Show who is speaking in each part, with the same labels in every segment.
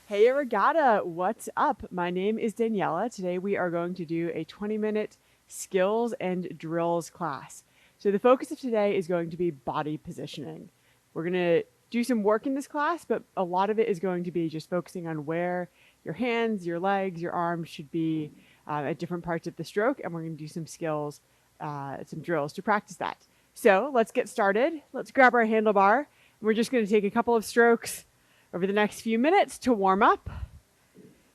Speaker 1: Hey Regatta, what's up? My name is Daniella. Today we are going to do a 20-minute skills and drills class. So the focus of today is going to be body positioning. We're going to do some work in this class, but a lot of it is going to be just focusing on where your hands, your legs, your arms should be at different parts of the stroke, and we're going to do some skills, some drills to practice that. So let's get started. Let's grab our handlebar. We're just going to take a couple of strokes over the next few minutes to warm up,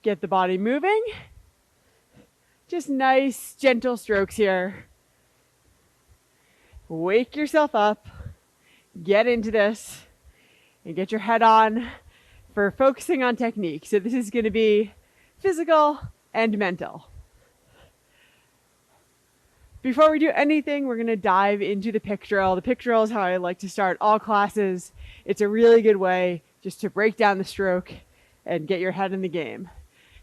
Speaker 1: get the body moving. Just nice, gentle strokes here. Wake yourself up, get into this, and get your head on for focusing on technique. So this is going to be physical and mental. Before we do anything, we're going to dive into the pick drill. The pick drill is how I like to start all classes. It's a really good way just to break down the stroke and get your head in the game.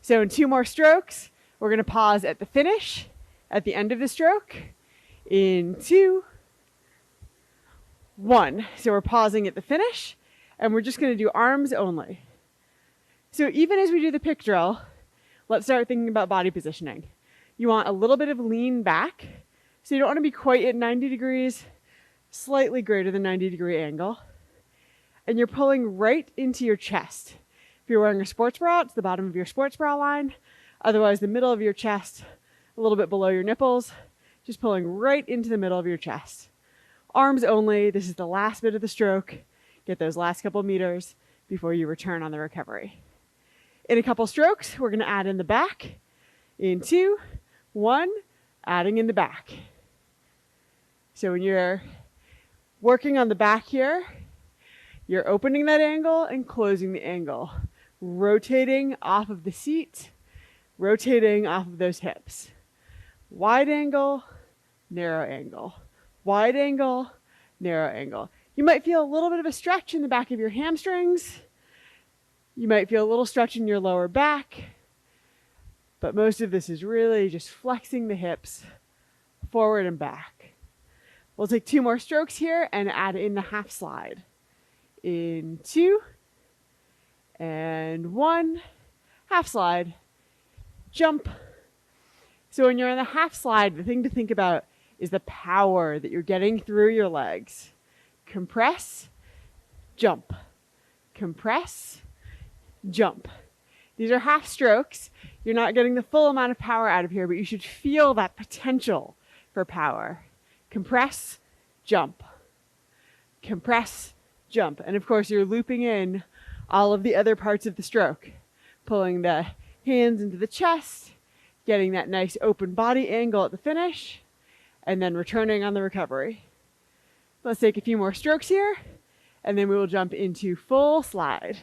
Speaker 1: So in 2 more strokes, we're going to pause at the finish, at the end of the stroke, in 2, 1. So we're pausing at the finish, and we're just going to do arms only. So even as we do the pick drill, let's start thinking about body positioning. You want a little bit of lean back, so you don't want to be quite at 90 degrees, slightly greater than 90-degree angle. And you're pulling right into your chest. If you're wearing a sports bra, it's the bottom of your sports bra line. Otherwise, the middle of your chest, a little bit below your nipples, just pulling right into the middle of your chest. Arms only. This is the last bit of the stroke. Get those last couple meters before you return on the recovery. In a couple strokes, we're going to add in the back. In 2, 1, adding in the back. So when you're working on the back here, you're opening that angle and closing the angle, rotating off of the seat, rotating off of those hips. Wide angle, narrow angle, wide angle, narrow angle. You might feel a little bit of a stretch in the back of your hamstrings. You might feel a little stretch in your lower back, but most of this is really just flexing the hips forward and back. We'll take 2 more strokes here and add in the half slide. In 2 and 1, half slide, jump. So when you're on the half slide, the thing to think about is the power that you're getting through your legs. Compress, jump, compress, jump. These are half strokes. You're not getting the full amount of power out of here, but you should feel that potential for power. Compress, jump, compress, jump. And of course, you're looping in all of the other parts of the stroke, pulling the hands into the chest, getting that nice open body angle at the finish, and then returning on the recovery. Let's take a few more strokes here, and then we will jump into full slide.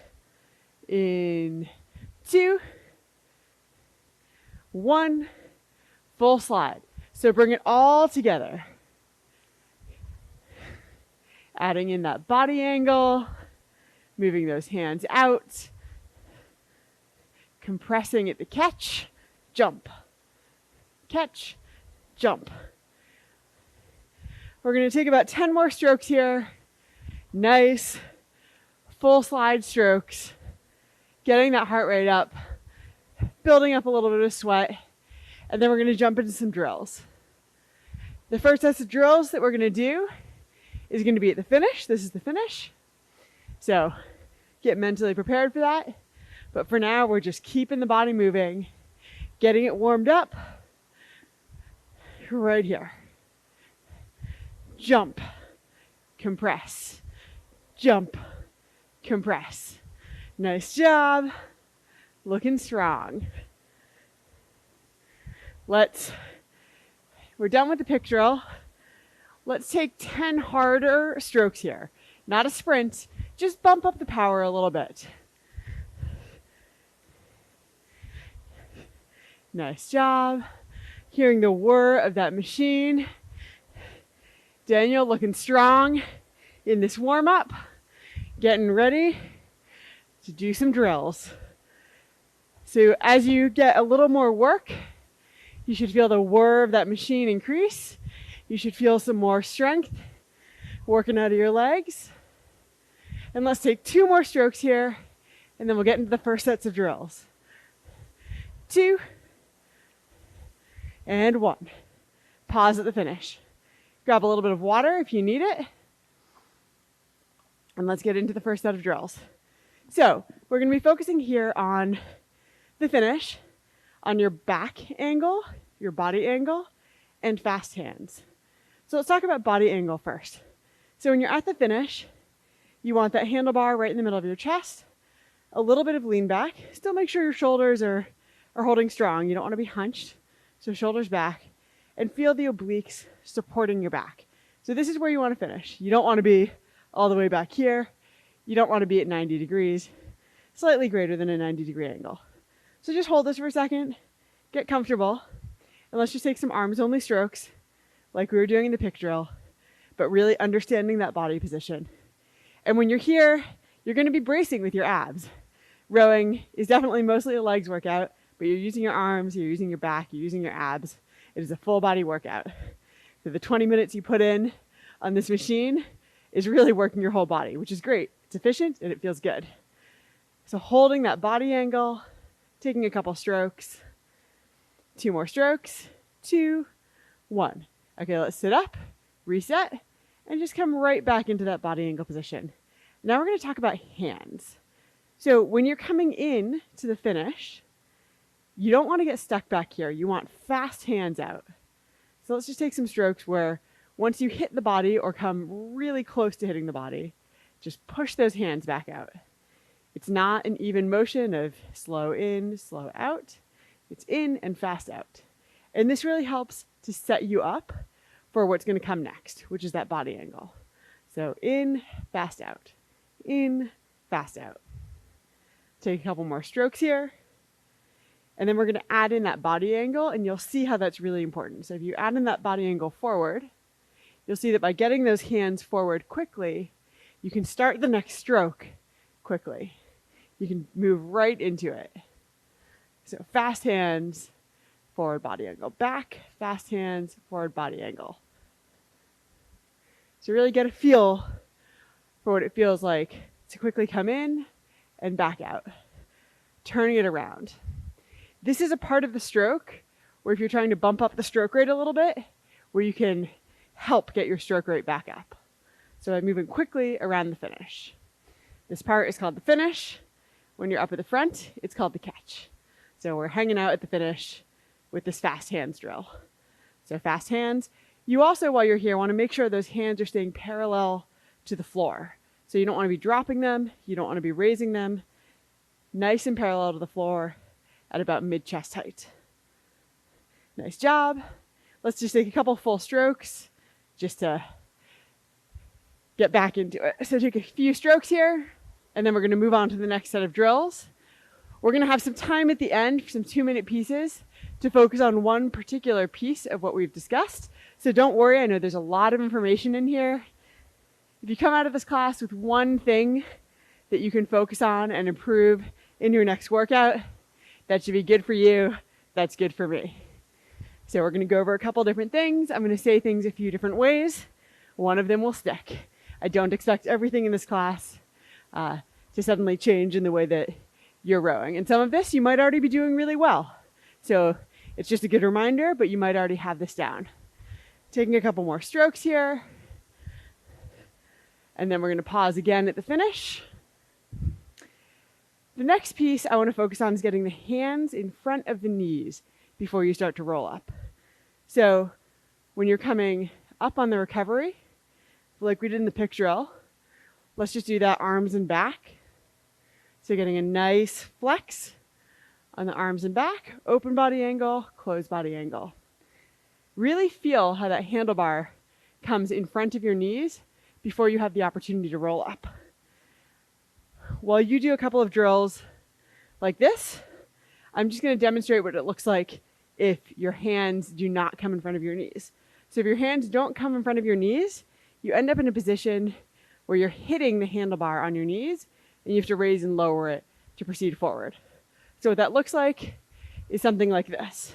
Speaker 1: In 2, 1, full slide. So bring it all together. Adding in that body angle, moving those hands out, compressing at the catch, jump, catch, jump. We're going to take about 10 more strokes here. Nice, full slide strokes, getting that heart rate up, building up a little bit of sweat, and then we're going to jump into some drills. The first set of drills that we're going to do is going to be at the finish. This is the finish. So get mentally prepared for that. But for now, we're just keeping the body moving, getting it warmed up right here. Jump, compress, jump, compress. Nice job. Looking strong. We're done with the pick drill. Let's take 10 harder strokes here. Not a sprint, just bump up the power a little bit. Nice job. Hearing the whir of that machine. Daniel looking strong in this warm-up, getting ready to do some drills. So as you get a little more work, you should feel the whir of that machine increase. You should feel some more strength working out of your legs. And let's take 2 more strokes here And then we'll get into the first sets of drills. 2, and 1. Pause at the finish. Grab a little bit of water if you need it. And let's get into the first set of drills. So we're going to be focusing here on the finish, on your back angle, your body angle, and fast hands. So let's talk about body angle first. So when you're at the finish, you want that handlebar right in the middle of your chest, a little bit of lean back. Still make sure your shoulders are holding strong. You don't want to be hunched. So shoulders back, and feel the obliques supporting your back. So this is where you want to finish. You don't want to be all the way back here. You don't want to be at 90 degrees, slightly greater than a 90-degree angle. So just hold this for a second, get comfortable, and let's just take some arms only strokes like we were doing in the pick drill, but really understanding that body position. And when you're here, you're going to be bracing with your abs. Rowing is definitely mostly a legs workout, but you're using your arms, you're using your back, you're using your abs. It is a full body workout. So the 20 minutes you put in on this machine is really working your whole body, which is great. It's efficient and it feels good. So holding that body angle, taking a couple strokes, 2 more strokes, 2, 1. Okay, let's sit up, reset, and just come right back into that body angle position. Now we're going to talk about hands. So when you're coming in to the finish, you don't want to get stuck back here. You want fast hands out. So let's just take some strokes where once you hit the body or come really close to hitting the body, just push those hands back out. It's not an even motion of slow in, slow out. It's in and fast out. And this really helps to set you up for what's going to come next, which is that body angle. So in, fast out. In, fast out. Take a couple more strokes here. And then we're going to add in that body angle, and you'll see how that's really important. So if you add in that body angle forward, you'll see that by getting those hands forward quickly, you can start the next stroke quickly. You can move right into it. So fast hands, forward body angle. Back, fast hands, forward body angle. So really get a feel for what it feels like to quickly come in and back out, turning it around. This is a part of the stroke where if you're trying to bump up the stroke rate a little bit, where you can help get your stroke rate back up. So I'm moving quickly around the finish. This part is called the finish. When you're up at the front, it's called the catch. So we're hanging out at the finish with this fast hands drill. So fast hands. You also, while you're here, want to make sure those hands are staying parallel to the floor. So you don't want to be dropping them. You don't want to be raising them. Nice and parallel to the floor at about mid-chest height. Nice job. Let's just take a couple full strokes just to get back into it. So take a few strokes here, and then we're going to move on to the next set of drills. We're going to have some time at the end for some 2-minute pieces to focus on one particular piece of what we've discussed. So don't worry, I know there's a lot of information in here. If you come out of this class with one thing that you can focus on and improve in your next workout, that should be good for you. That's good for me. So we're going to go over a couple different things. I'm going to say things a few different ways. One of them will stick. I don't expect everything in this class to suddenly change in the way that you're rowing. And some of this you might already be doing really well. So it's just a good reminder, but you might already have this down. Taking a couple more strokes here. And then we're going to pause again at the finish. The next piece I want to focus on is getting the hands in front of the knees before you start to roll up. So when you're coming up on the recovery, like we did in the pick drill, let's just do that arms and back. So getting a nice flex on the arms and back, open body angle, closed body angle. Really feel how that handlebar comes in front of your knees before you have the opportunity to roll up. While you do a couple of drills like this, I'm just going to demonstrate what it looks like if your hands do not come in front of your knees. So if your hands don't come in front of your knees, you end up in a position where you're hitting the handlebar on your knees and you have to raise and lower it to proceed forward. So what that looks like is something like this.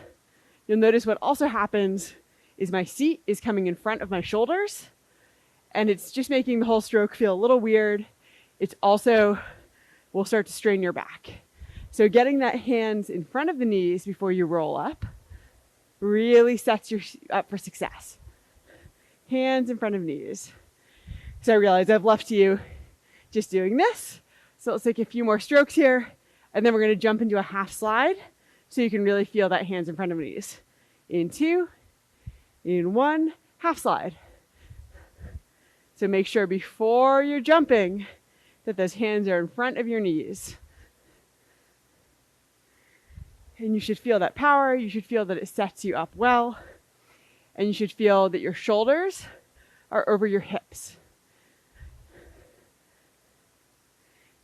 Speaker 1: You'll notice what also happens is my seat is coming in front of my shoulders, and it's just making the whole stroke feel a little weird. It's also will start to strain your back. So getting that hands in front of the knees before you roll up really sets you up for success. Hands in front of knees. So I realize I've left you just doing this. So let's take a few more strokes here, and then we're going to jump into a half slide so you can really feel that hands in front of knees. In 2, in 1, half slide. So make sure before you're jumping that those hands are in front of your knees. And you should feel that power. You should feel that it sets you up well. And you should feel that your shoulders are over your hips.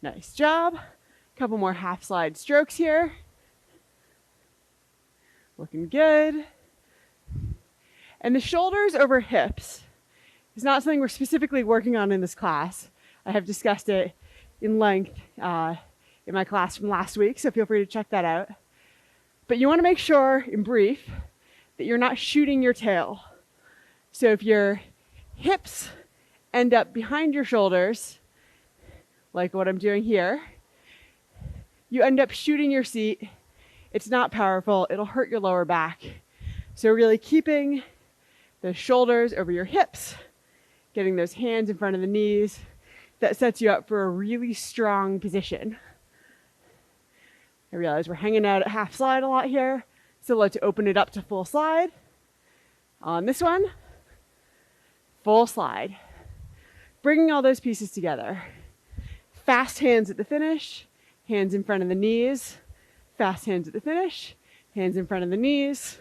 Speaker 1: Nice job. A couple more half slide strokes here. Looking good. And the shoulders over hips is not something we're specifically working on in this class. I have discussed it in length in my class from last week, so feel free to check that out. But you want to make sure, in brief, that you're not shooting your tail. So if your hips end up behind your shoulders, like what I'm doing here, you end up shooting your seat. It's not powerful. It'll hurt your lower back. So really keeping the shoulders over your hips, getting those hands in front of the knees, that sets you up for a really strong position. I realize we're hanging out at half slide a lot here, so let's open it up to full slide. On this one, full slide. Bringing all those pieces together. Fast hands at the finish, hands in front of the knees. Fast hands at the finish, hands in front of the knees.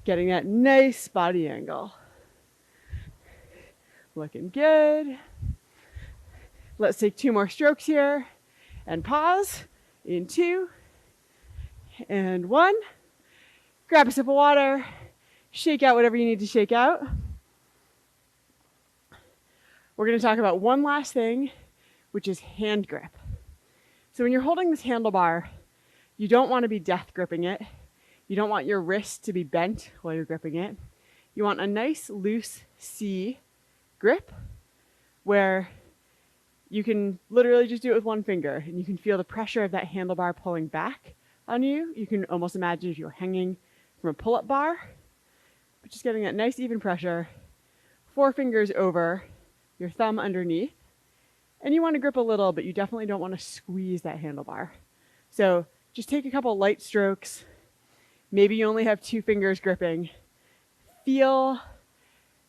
Speaker 1: Getting that nice body angle. Looking good. Let's take 2 more strokes here and pause in 2 and 1. Grab a sip of water, shake out whatever you need to shake out. We're going to talk about one last thing, which is hand grip. So when you're holding this handlebar, you don't want to be death gripping it. You don't want your wrist to be bent while you're gripping it. You want a nice, loose C grip where you can literally just do it with one finger and you can feel the pressure of that handlebar pulling back on you. You can almost imagine if you were hanging from a pull-up bar, but just getting that nice even pressure, 4 fingers over, your thumb underneath. And you want to grip a little, but you definitely don't want to squeeze that handlebar. So just take a couple light strokes. Maybe you only have 2 fingers gripping. Feel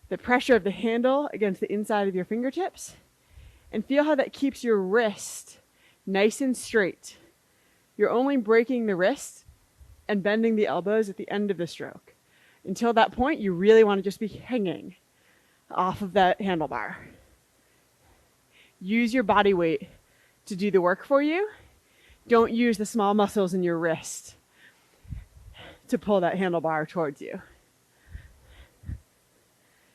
Speaker 1: the pressure of the handle against the inside of your fingertips and feel how that keeps your wrist nice and straight. You're only breaking the wrist and bending the elbows at the end of the stroke. Until that point, you really want to just be hanging off of that handlebar. Use your body weight to do the work for you. Don't use the small muscles in your wrist to pull that handlebar towards you.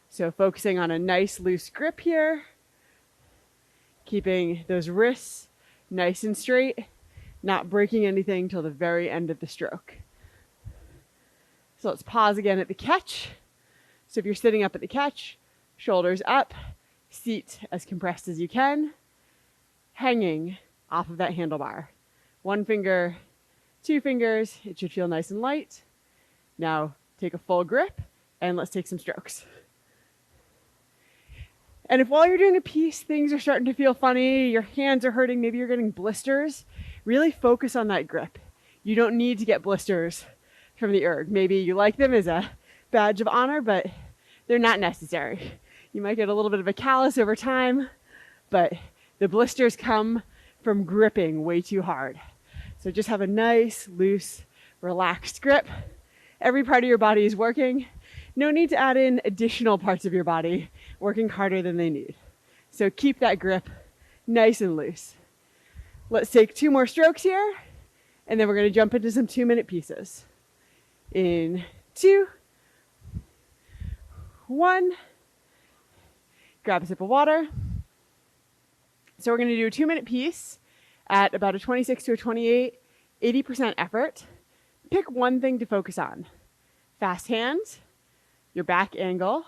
Speaker 1: So focusing on a nice loose grip here, keeping those wrists nice and straight, not breaking anything till the very end of the stroke. So let's pause again at the catch. So if you're sitting up at the catch, shoulders up, seat as compressed as you can, hanging off of that handlebar. 1 finger, 2 fingers, it should feel nice and light. Now take a full grip and let's take some strokes. And if while you're doing a piece, things are starting to feel funny, your hands are hurting, maybe you're getting blisters, really focus on that grip. You don't need to get blisters from the erg. Maybe you like them as a badge of honor, but they're not necessary. You might get a little bit of a callus over time, but the blisters come from gripping way too hard. So just have a nice, loose, relaxed grip. Every part of your body is working. No need to add in additional parts of your body working harder than they need. So keep that grip nice and loose. Let's take 2 more strokes here, and then we're going to jump into some 2-minute pieces. In 2, 1, grab a sip of water. So we're going to do a 2-minute piece at about a 26 to a 28, 80% effort. Pick one thing to focus on. Fast hands, your back angle,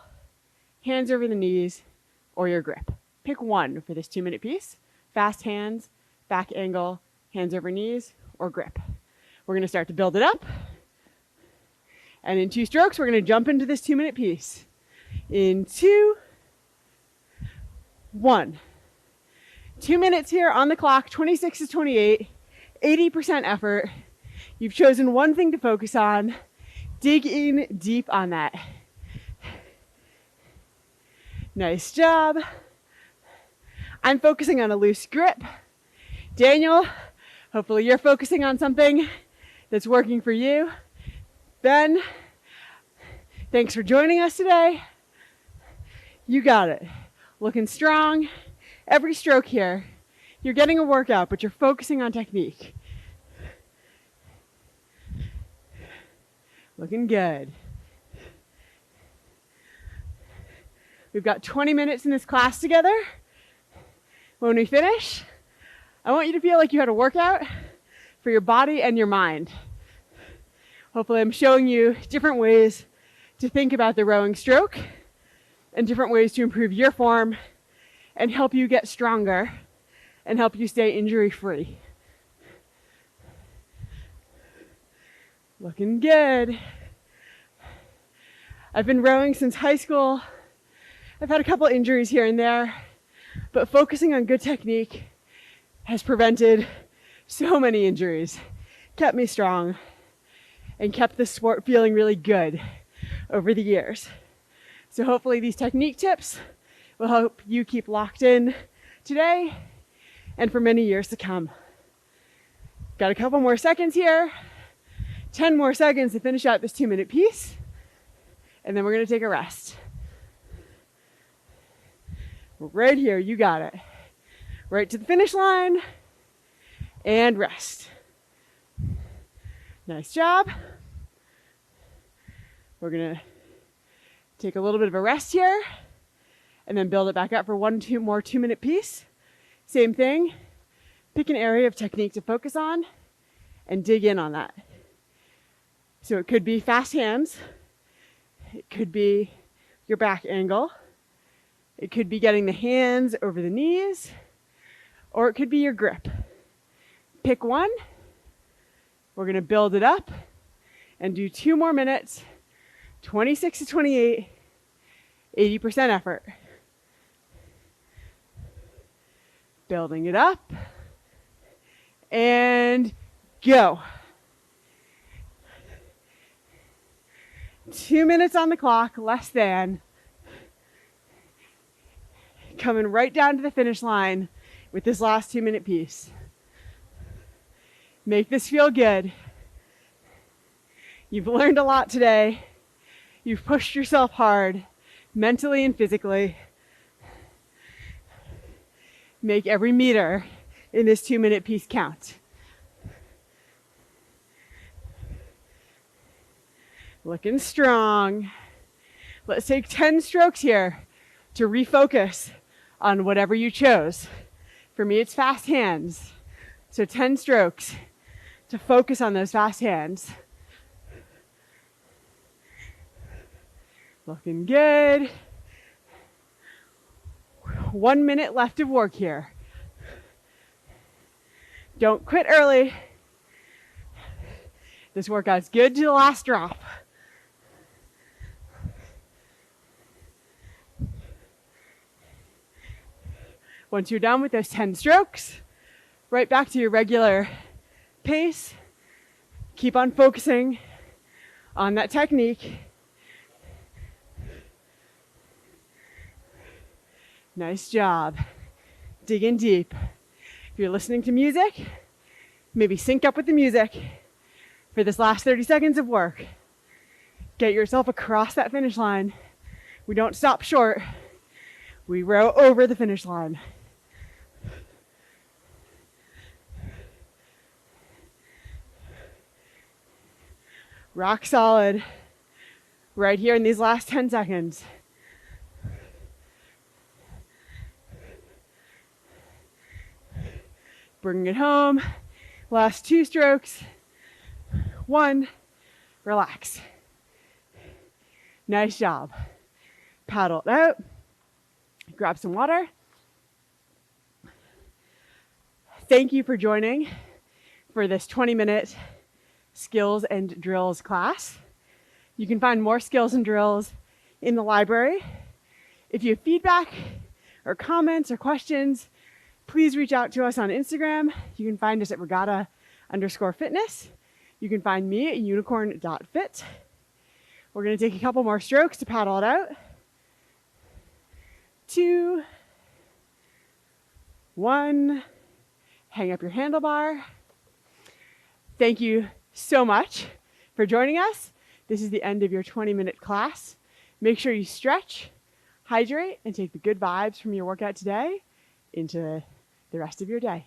Speaker 1: hands over the knees, or your grip. Pick one for this 2-minute piece. fast hands, back angle, hands over knees, or grip. We're going to start to build it up. And in 2 strokes, we're going to jump into this 2-minute piece. In 2, 1. 2 minutes here on the clock, 26 to 28, 80% effort. You've chosen one thing to focus on. Dig in deep on that. Nice job. I'm focusing on a loose grip. Daniel, hopefully you're focusing on something that's working for you. Ben, thanks for joining us today. You got it. Looking strong. Every stroke here, you're getting a workout, but you're focusing on technique. Looking good. We've got 20 minutes in this class together. When we finish, I want you to feel like you had a workout for your body and your mind. Hopefully I'm showing you different ways to think about the rowing stroke and different ways to improve your form and help you get stronger and help you stay injury-free. Looking good. I've been rowing since high school. I've had a couple injuries here and there, but focusing on good technique has prevented so many injuries, kept me strong, and kept the sport feeling really good over the years. So hopefully these technique tips will help you keep locked in today and for many years to come. Got a couple more seconds here. 10 more seconds to finish out this 2-minute piece. And then we're going to take a rest. Right here, you got it. Right to the finish line and rest. Nice job. We're going to take a little bit of a rest here and then build it back up for 1 more 2-minute piece. Same thing. Pick an area of technique to focus on and dig in on that. So it could be fast hands. It could be your back angle. It could be getting the hands over the knees, or it could be your grip. Pick one. We're going to build it up and do 2 more minutes, 26 to 28, 80% effort. Building it up and go. 2 minutes on the clock, less than. Coming right down to the finish line with this last 2-minute piece. Make this feel good. You've learned a lot today. You've pushed yourself hard, mentally and physically. Make every meter in this 2-minute piece count. Looking strong. Let's take 10 strokes here to refocus on whatever you chose. For me, it's fast hands. So 10 strokes to focus on those fast hands. Looking good. 1 minute left of work here. Don't quit early. This workout's good to the last drop. Once you're done with those 10 strokes, right back to your regular pace. Keep on focusing on that technique. Nice job. Dig in deep. If you're listening to music, maybe sync up with the music for this last 30 seconds of work. Get yourself across that finish line. We don't stop short. We row over the finish line. Rock solid. Right here in these last 10 seconds. Bringing it home. Last 2 strokes. 1. Relax. Nice job. Paddle it out. Grab some water. thank you for joining for this 20-minute skills and drills class. You can find more skills and drills in the library. If you have feedback or comments or questions, please reach out to us on Instagram. You can find us at regatta_fitness. You can find me at unicorn.fit. We're going to take a couple more strokes to paddle it out. 2, 1, hang up your handlebar. Thank you so much for joining us. This is the end of your 20-minute class. Make sure you stretch, hydrate, and take the good vibes from your workout today into the rest of your day.